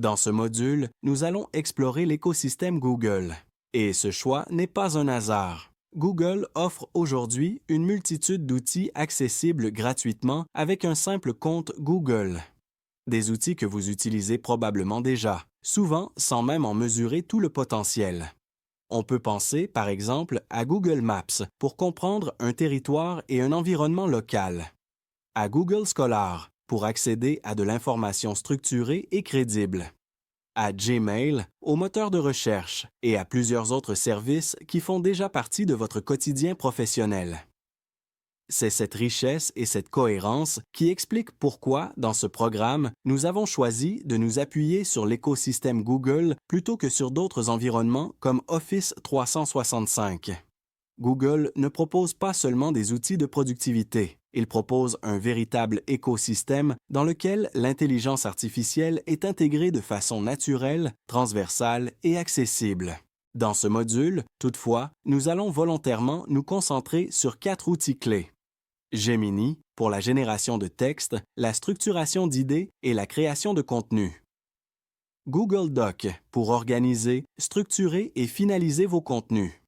Dans ce module, nous allons explorer l'écosystème Google. Et ce choix n'est pas un hasard. Google offre aujourd'hui une multitude d'outils accessibles gratuitement avec un simple compte Google. Des outils que vous utilisez probablement déjà, souvent sans même en mesurer tout le potentiel. On peut penser, par exemple, à Google Maps pour comprendre un territoire et un environnement local, à Google Scholar pour accéder à de l'information structurée et crédible, à Gmail, au moteur de recherche et à plusieurs autres services qui font déjà partie de votre quotidien professionnel. C'est cette richesse et cette cohérence qui expliquent pourquoi, dans ce programme, nous avons choisi de nous appuyer sur l'écosystème Google plutôt que sur d'autres environnements comme Office 365. Google ne propose pas seulement des outils de productivité, il propose un véritable écosystème dans lequel l'intelligence artificielle est intégrée de façon naturelle, transversale et accessible. Dans ce module, toutefois, nous allons volontairement nous concentrer sur 4 outils clés. Gemini, pour la génération de texte, la structuration d'idées et la création de contenu. Google Doc, pour organiser, structurer et finaliser vos contenus.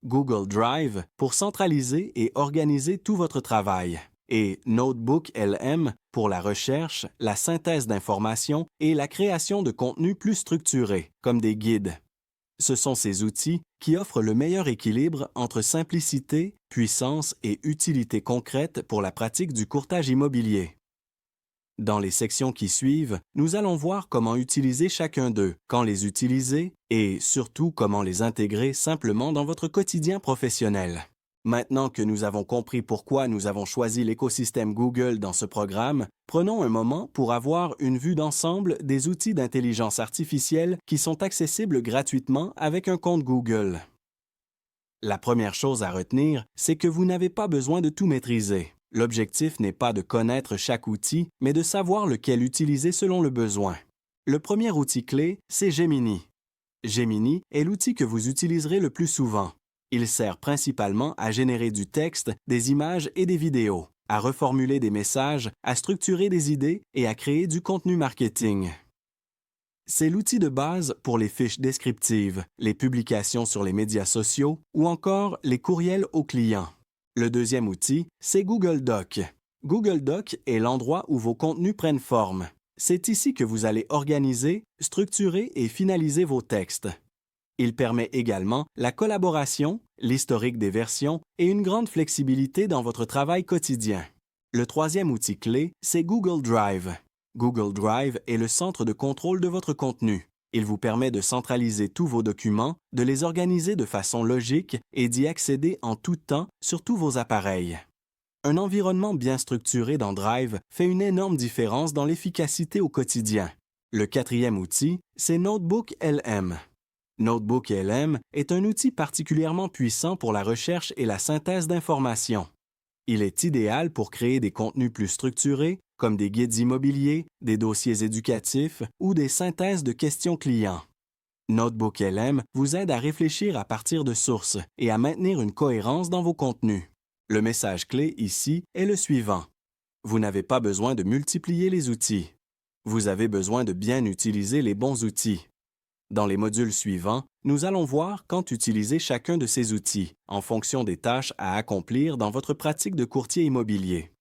Google Drive, pour centraliser et organiser tout votre travail. Et NotebookLM, pour la recherche, la synthèse d'informations et la création de contenus plus structurés, comme des guides. Ce sont ces outils qui offrent le meilleur équilibre entre simplicité, puissance et utilité concrète pour la pratique du courtage immobilier. Dans les sections qui suivent, nous allons voir comment utiliser chacun d'eux, quand les utiliser et surtout comment les intégrer simplement dans votre quotidien professionnel. Maintenant que nous avons compris pourquoi nous avons choisi l'écosystème Google dans ce programme, prenons un moment pour avoir une vue d'ensemble des outils d'intelligence artificielle qui sont accessibles gratuitement avec un compte Google. La première chose à retenir, c'est que vous n'avez pas besoin de tout maîtriser. L'objectif n'est pas de connaître chaque outil, mais de savoir lequel utiliser selon le besoin. Le premier outil clé, c'est Gemini. Gemini est l'outil que vous utiliserez le plus souvent. Il sert principalement à générer du texte, des images et des vidéos, à reformuler des messages, à structurer des idées et à créer du contenu marketing. C'est l'outil de base pour les fiches descriptives, les publications sur les médias sociaux ou encore les courriels aux clients. Le deuxième outil, c'est Google Doc. Google Doc est l'endroit où vos contenus prennent forme. C'est ici que vous allez organiser, structurer et finaliser vos textes. Il permet également la collaboration, l'historique des versions et une grande flexibilité dans votre travail quotidien. Le troisième outil clé, c'est Google Drive. Google Drive est le centre de contrôle de votre contenu. Il vous permet de centraliser tous vos documents, de les organiser de façon logique et d'y accéder en tout temps sur tous vos appareils. Un environnement bien structuré dans Drive fait une énorme différence dans l'efficacité au quotidien. Le quatrième outil, c'est NotebookLM. NotebookLM est un outil particulièrement puissant pour la recherche et la synthèse d'informations. Il est idéal pour créer des contenus plus structurés, comme des guides immobiliers, des dossiers éducatifs ou des synthèses de questions clients. NotebookLM vous aide à réfléchir à partir de sources et à maintenir une cohérence dans vos contenus. Le message clé ici est le suivant. Vous n'avez pas besoin de multiplier les outils. Vous avez besoin de bien utiliser les bons outils. Dans les modules suivants, nous allons voir quand utiliser chacun de ces outils en fonction des tâches à accomplir dans votre pratique de courtier immobilier.